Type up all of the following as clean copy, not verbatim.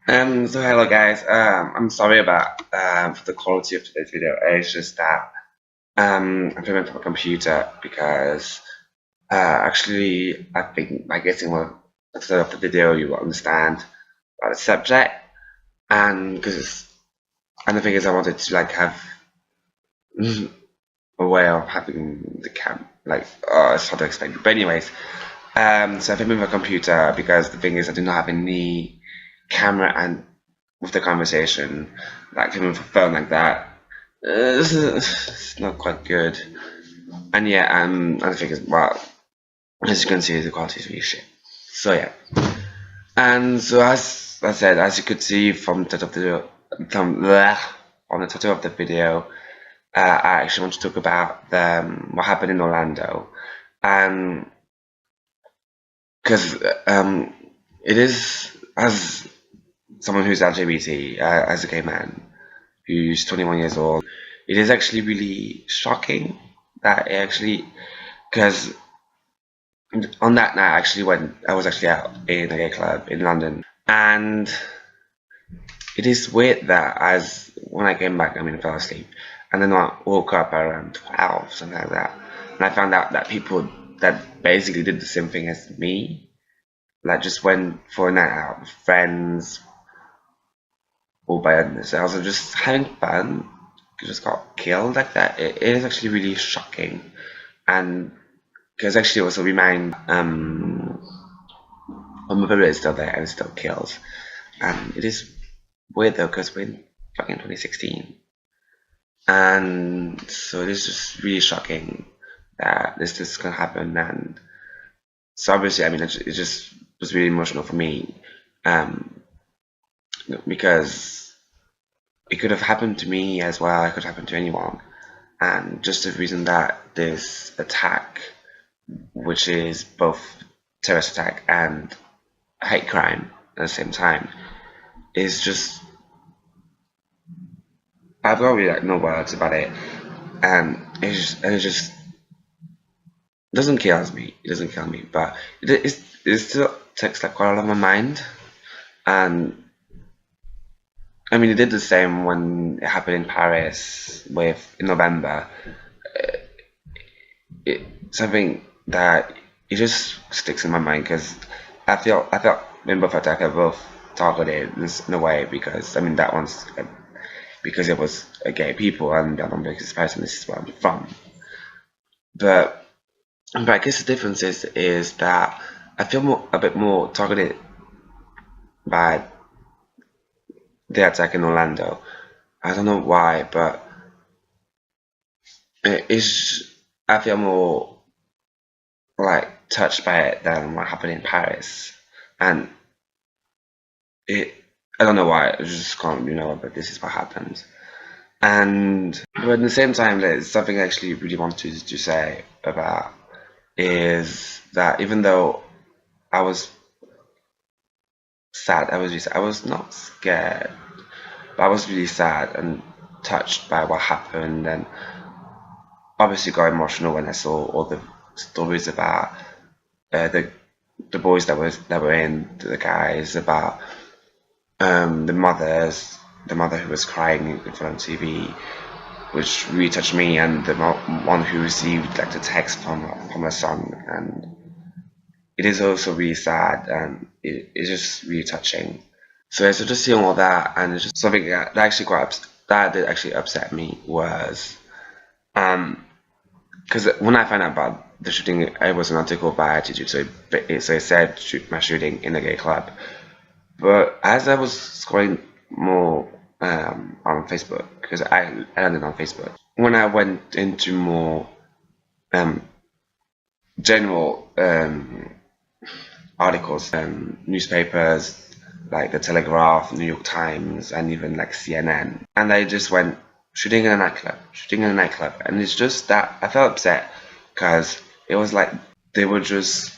So hello guys. I'm sorry about for the quality of today's video. It's just that I'm filming from a computer because actually I think by getting more instead of the video you will understand about the subject and the thing is I wanted to like have a way of having the cam like it's hard to explain. But anyways, so I'm filming from a computer because the thing is I do not have any camera and with the conversation, like filming for phone like that. This is it's not quite good. And yeah, I think it's well, as you can see, the quality is really shit. So yeah, and so as I said, as you could see from the title of the video, from the title of the video, I actually want to talk about what happened in Orlando, and because it is as someone who's LGBT, as a gay man who's 21 years old, it is actually really shocking that it actually, because on that night I was actually out in a gay club in London, and it is weird that as when I came back, I fell asleep, and then I woke up around 12, something like that, and I found out that people that basically did the same thing as me, like just went for a night out with friends all by themselves and just having fun, just got killed like that. It is actually really shocking, and because actually also remind my brother is still there and still kills, and it is weird though because we're in fucking 2016, and so it is just really shocking that this can happen, and so obviously it just was really emotional for me, um, because it could have happened to me as well. It could happen to anyone, and just the reason that this attack, which is both terrorist attack and hate crime at the same time, is just I've got really like no words about it, and it just doesn't kill me. It doesn't kill me, but it still takes like quite a lot of my mind, and it did the same when it happened in Paris with in November. Something that it just sticks in my mind because I felt in both attacks are both targeted in a way because that one's because it was a gay people and the other one because person this is where I'm from. But I guess the difference is that I feel a bit more targeted by the attack in Orlando. I don't know why, but it's I feel more like touched by it than what happened in Paris, and it I don't know why I just can't but this is what happened. And but at the same time, there's something I actually really wanted to say about is that even though I was sad, I was not scared, but I was really sad and touched by what happened, and obviously got emotional when I saw all the stories about uh, the the boys that were in the guys about the mother who was crying in front of TV, which really touched me, and the one who received like the text from her son, and it is also really sad, and it's just really touching. So just seeing all that, and it's just something that actually that did actually upset me was because when I found out about the shooting, it was an article by Attitude, so it said mass shooting in a gay club. But as I was scrolling more on Facebook, because I landed on Facebook, when I went into more um, general articles, newspapers like the Telegraph, New York Times, and even like CNN, and they just went shooting in a nightclub, and it's just that I felt upset because it was like they were just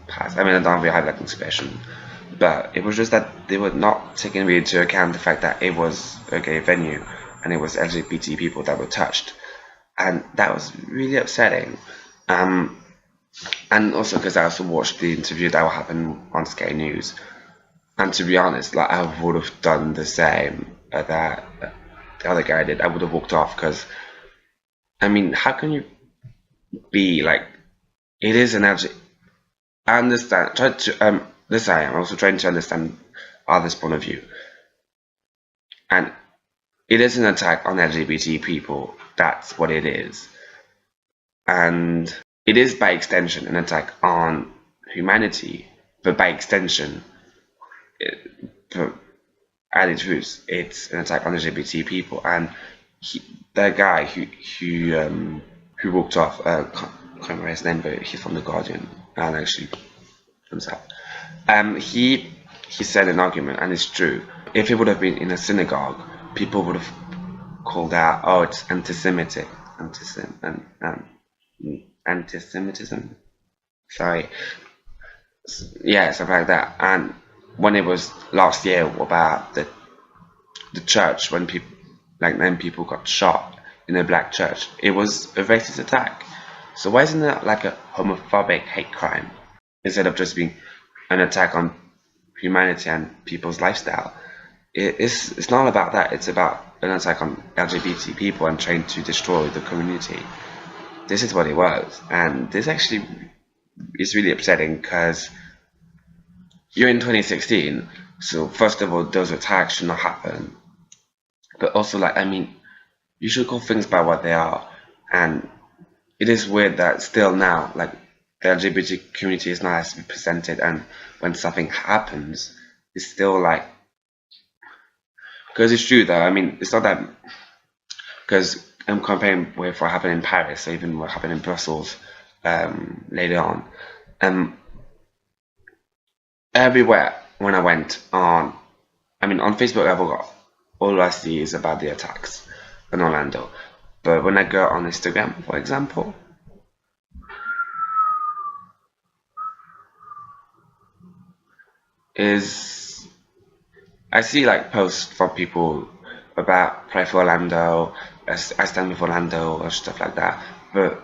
pass. I don't really have that expression, but it was just that they were not taking really into account the fact that it was a gay venue and it was LGBT people that were touched, and that was really upsetting. And also because I also watched the interview that will happen on Sky News And to be honest, like I would have done the same that the other guy did. I would have walked off because I mean, how can you be like? It is an LG. I understand. Try to this I am also trying to understand others' point of view, and it is an attack on LGBT people. That's what it is, and it is by extension an attack on humanity. But by extension, for added truth, it's an attack on LGBT people. And he, the guy who walked off, can't remember his name, but he's from the Guardian, and actually himself. He said an argument, and it's true. If it would have been in a synagogue, people would have called out, "Oh, it's anti-Semitic, anti-Semitism." Sorry, yeah, something like that. And when it was last year about the church, when people like 9 people got shot in a black church, it was a racist attack. So why isn't that like a homophobic hate crime instead of just being an attack on humanity and people's lifestyle? It's not about that. It's about an attack on LGBT people and trying to destroy the community. This is what it was, and this actually is really upsetting because you're in 2016. So first of all, those attacks should not happen. But also, like, I mean, you should call things by what they are. And it is weird that still now, like, the LGBT community is not as represented, and when something happens, it's still like, because it's true though. I mean, it's not that because I'm comparing with what happened in Paris, or even what happened in Brussels later on. Um, Everywhere when I went on, I mean, on Facebook, I've got all I see is about the attacks in Orlando. But when I go on Instagram, for example, is I see like posts from people about Pray for Orlando, I stand with Orlando, or stuff like that. But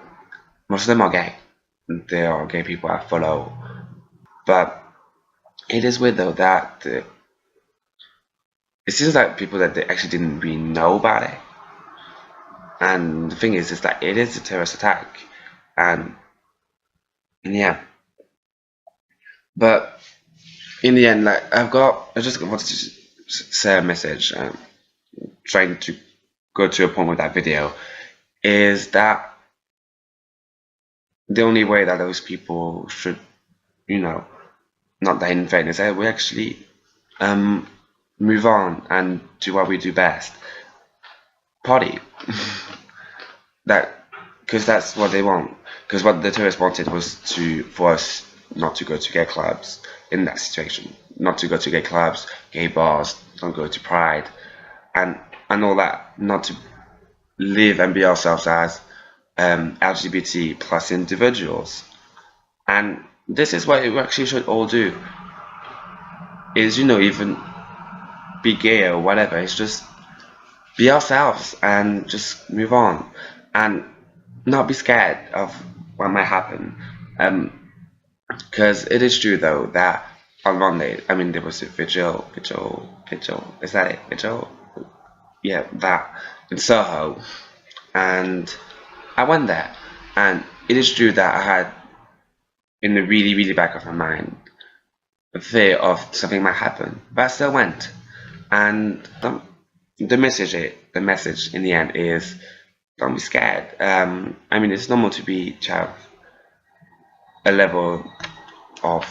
most of them are gay. They are gay people I follow. But it is weird though that it seems like people that they actually didn't really know about it. And the thing is that it is a terrorist attack. And yeah, but in the end, like I just wanted to say a message, trying to go to a point with that video, is that the only way that those people should, you know, not die in vain is that we actually um, move on and do what we do best, party. That because that's what they want. Because what the terrorists wanted was for us not to go to gay clubs in that situation, not to go to gay clubs, gay bars, don't go to Pride, and all that, not to live and be ourselves as LGBT plus individuals. And this is what we actually should all do. Is even be gay or whatever. It's just be ourselves and just move on, and not be scared of what might happen. Because it is true though that on Monday, I mean, there was a vigil. Is that it? Vigil? Yeah, that in Soho, and I went there, and it is true that I had in the really, really back of my mind a fear of something might happen, but I still went, and the message in the end is don't be scared. I mean, it's normal to have a level of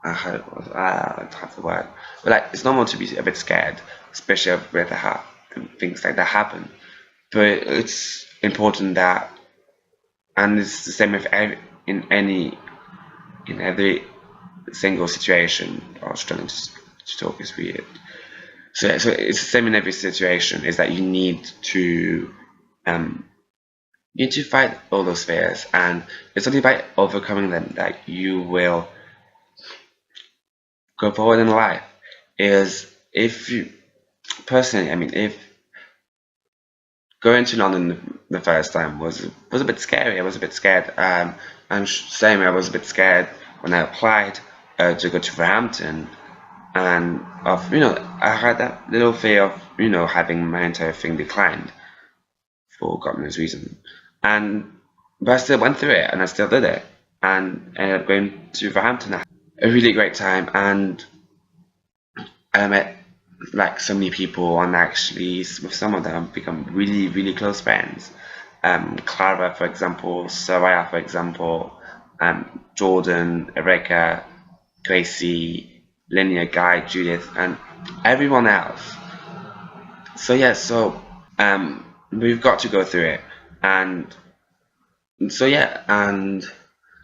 I don't have the word, but like it's normal to be a bit scared, especially with things like that happen. But it's important that, and it's the same with in every single situation. I was trying to talk is weird. So it's the same in every situation. Is that um, you need to fight all those fears, and it's only by overcoming them that you will go forward in life. Is if you personally, I mean, if going to London the first time was a bit scary. I was a bit scared. I'm saying I was a bit scared when I applied to go to Wolverhampton, and of I had that little fear of having my entire thing declined for God knows reason, and but I still went through it and I still did it and ended up going to Wolverhampton. I had a really great time, and I met like so many people, and actually with some of them I've become really really close friends. Clara, for example, Soraya, for example, Jordan, Erika, Gracie, Linnea, Guy, Judith, and everyone else. So yeah, we've got to go through it, and so yeah, and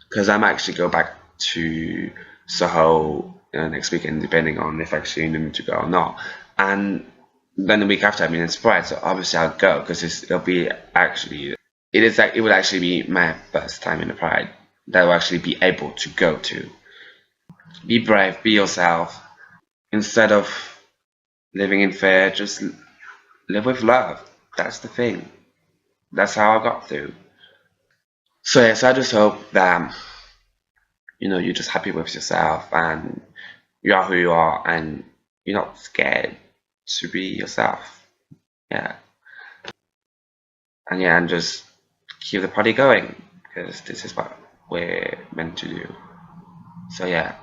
because I'm actually go back to Soho next weekend, depending on if actually need to go or not, and then the week after I'm in Sprite, so obviously I'll go because it'll be actually it will actually be my first time in a Pride that I will actually be able to go to. Be brave, be yourself. Instead of living in fear, just live with love. That's the thing. That's how I got through. So yes, I just hope that you're just happy with yourself and you are who you are and you're not scared to be yourself. Yeah. And yeah, and just keep the party going because this is what we're meant to do. So yeah.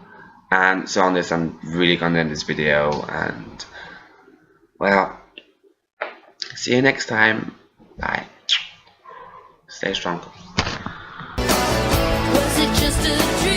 And so on this, I'm really gonna end this video, and well, see you next time. Bye. Stay strong. Was it just a dream?